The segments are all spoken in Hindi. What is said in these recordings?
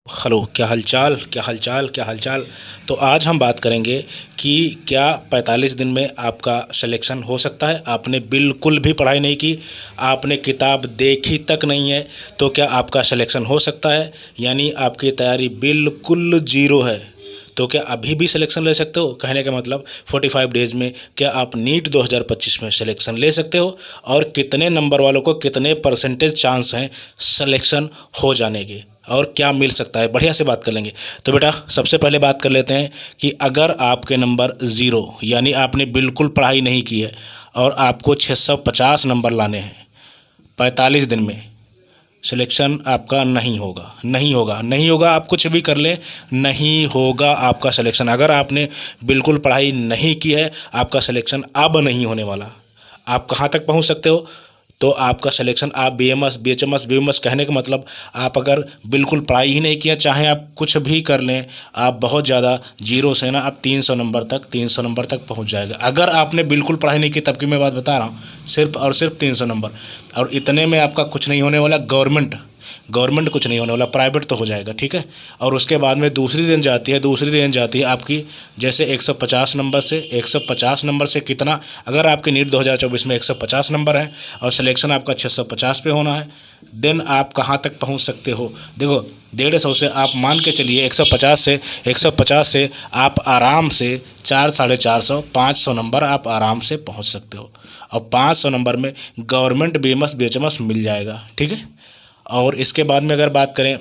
हेलो, क्या हालचाल, क्या हालचाल, क्या हालचाल। तो आज हम बात करेंगे कि क्या 45 दिन में आपका सिलेक्शन हो सकता है। आपने बिल्कुल भी पढ़ाई नहीं की, आपने किताब देखी तक नहीं है, तो क्या आपका सिलेक्शन हो सकता है। यानी आपकी तैयारी बिल्कुल ज़ीरो है, तो क्या अभी भी सिलेक्शन ले सकते हो। कहने का मतलब 45 डेज़ में क्या आप नीट 2025 में सिलेक्शन ले सकते हो, और कितने नंबर वालों को कितने परसेंटेज चांस हैं सिलेक्शन हो जाने के, और क्या मिल सकता है। बढ़िया से बात कर लेंगे। तो बेटा सबसे पहले बात कर लेते हैं कि अगर आपके नंबर ज़ीरो यानी आपने बिल्कुल पढ़ाई नहीं की है और आपको 650 नंबर लाने हैं 45 दिन में, सिलेक्शन आपका नहीं होगा, नहीं होगा, नहीं होगा। आप कुछ भी कर लें, नहीं होगा आपका सिलेक्शन। अगर आपने बिल्कुल पढ़ाई नहीं की है, आपका सिलेक्शन अब नहीं होने वाला। आप कहाँ तक पहुँच सकते हो, तो आपका सिलेक्शन, आप बीएमएस बीएचएमएस बीएमएस कहने का मतलब आप अगर बिल्कुल पढ़ाई ही नहीं किया, चाहे आप कुछ भी कर लें, आप बहुत ज़्यादा जीरो से ना आप 300 नंबर तक 300 नंबर तक पहुंच जाएगा। अगर आपने बिल्कुल पढ़ाई नहीं की, तब की मैं बात बता रहा हूँ, सिर्फ और सिर्फ 300 नंबर। और इतने में आपका कुछ नहीं होने वाला। गवर्नमेंट कुछ नहीं होने वाला, प्राइवेट तो हो जाएगा, ठीक है। और उसके बाद में दूसरी रेंज आती है आपकी, जैसे 150 नंबर से 150 नंबर से कितना, अगर आपके नीट 2024 में 150 नंबर है और सिलेक्शन आपका 650 पे होना है, देन आप कहाँ तक पहुँच सकते हो। देखो 150 से आप मान के चलिए 150 से आप आराम से 400-450 500 नंबर आप आराम से पहुँच सकते हो। और 500 नंबर में गवर्नमेंट बीएमएस बीएचएमएस मिल जाएगा, ठीक है। और इसके बाद में अगर बात करें,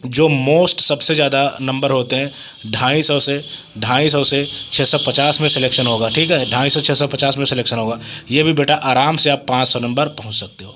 जो मोस्ट सबसे ज़्यादा नंबर होते हैं 250 से 650 में सिलेक्शन होगा, ठीक है। 250 से 650 में सिलेक्शन होगा। ये भी बेटा आराम से आप 500 नंबर पहुंच सकते हो,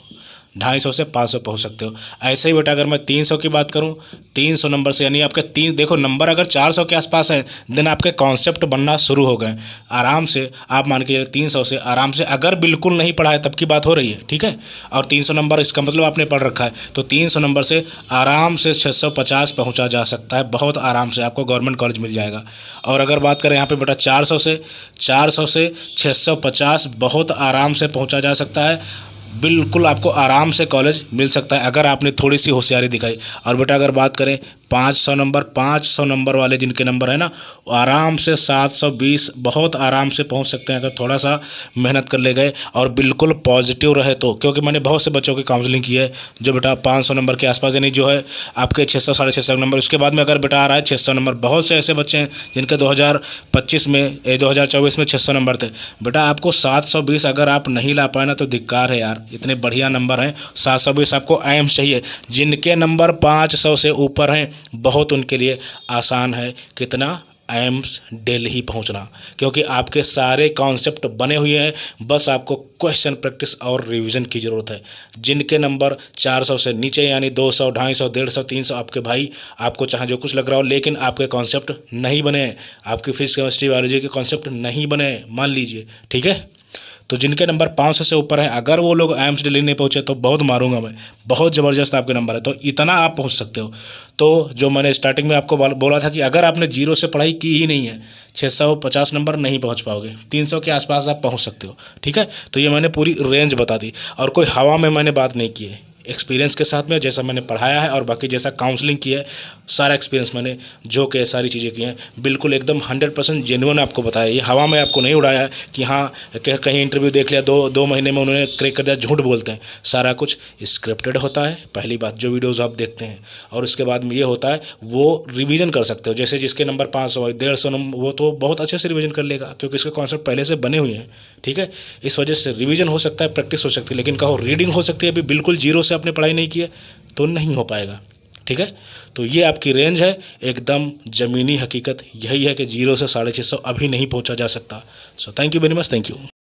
250 से 500 पहुंच सकते हो। ऐसे ही बेटा अगर मैं 300 की बात करूं, 300 नंबर से यानी आपके तीन, देखो नंबर अगर 400 के आसपास है, देन आपके कॉन्सेप्ट बनना शुरू हो गए। आराम से आप मान के 300 से आराम से, अगर बिल्कुल नहीं पढ़ा है तब की बात हो रही है, ठीक है। और 300 नंबर इसका मतलब आपने पढ़ रखा है, तो 300 नंबर से आराम से 650 पहुँचा जा सकता है, बहुत आराम से आपको गवर्नमेंट कॉलेज मिल जाएगा। और अगर बात करें यहाँ पे बेटा 400 से 650 बहुत आराम से पहुँचा जा सकता है, बिल्कुल आपको आराम से कॉलेज मिल सकता है अगर आपने थोड़ी सी होशियारी दिखाई। और बेटा अगर बात करें 500 नंबर वाले जिनके नंबर है ना, आराम से 720 बहुत आराम से पहुंच सकते हैं अगर थोड़ा सा मेहनत कर ले गए और बिल्कुल पॉजिटिव रहे तो। क्योंकि मैंने बहुत से बच्चों की काउंसलिंग की है जो बेटा 500 नंबर के आसपास, यानी जो है आपके 600 650 नंबर, उसके बाद में अगर बेटा आ रहा है 600 नंबर। बहुत से ऐसे बच्चे हैं जिनके 2024 में 600 नंबर थे। बेटा आपको 720 अगर आप नहीं ला पाए ना, तो धिक्कार है यार, इतने बढ़िया नंबर हैं। 720 आपको एम्स चाहिए। जिनके नंबर 500 से ऊपर हैं, बहुत उनके लिए आसान है कितना, एम्स दिल्ली पहुंचना, क्योंकि आपके सारे कॉन्सेप्ट बने हुए हैं। बस आपको क्वेश्चन प्रैक्टिस और रिवीजन की ज़रूरत है। जिनके नंबर 400 से नीचे यानी 200 250 150 300, आपके भाई आपको चाहे जो कुछ लग रहा हो, लेकिन आपके कॉन्सेप्ट नहीं बने हैं, आपकी फिजिक्स केमिस्ट्री बायोलॉजी के कॉन्सेप्ट नहीं बने हैं, मान लीजिए, ठीक है। तो जिनके नंबर 500 से ऊपर हैं, अगर वो लोग एम्स दिल्ली नहीं पहुँचे तो बहुत मारूंगा मैं, बहुत ज़बरदस्त आपके नंबर है, तो इतना आप पहुँच सकते हो। तो जो मैंने स्टार्टिंग में आपको बोला था कि अगर आपने जीरो से पढ़ाई की ही नहीं है, 650 नंबर नहीं पहुंच पाओगे, 300 के आसपास आप पहुंच सकते हो, ठीक है। तो ये मैंने पूरी रेंज बता दी, और कोई हवा में मैंने बात नहीं की है, एक्सपीरियंस के साथ में जैसा मैंने पढ़ाया है और बाकी जैसा काउंसलिंग की है, सारा एक्सपीरियंस मैंने जो कि सारी चीज़ें की हैं, बिल्कुल एकदम 100% जेन्युइन आपको बताया। ये हवा में आपको नहीं उड़ाया है कि हाँ कहीं इंटरव्यू देख लिया, दो महीने में उन्होंने क्रैक कर दिया, झूठ बोलते हैं। सारा कुछ स्क्रिप्टेड होता है, पहली बात, जो वीडियोज़ आप देखते हैं। और उसके बाद में ये होता है, वो रिवीजन कर सकते हो। जैसे जिसके नंबर 500 150 नंबर, वो तो बहुत अच्छे से रिवीजन कर लेगा, क्योंकि इसके कॉन्सेप्ट पहले से बने हुए हैं, ठीक है। इस वजह से रिवीजन हो सकता है, प्रैक्टिस हो सकती है, लेकिन कहो रीडिंग हो सकती है, अभी बिल्कुल जीरो से आपने पढ़ाई नहीं की है तो नहीं हो पाएगा, ठीक है। तो ये आपकी रेंज है, एकदम ज़मीनी हकीकत यही है कि 0 से 650 अभी नहीं पहुंचा जा सकता। So thank you very much, thank you.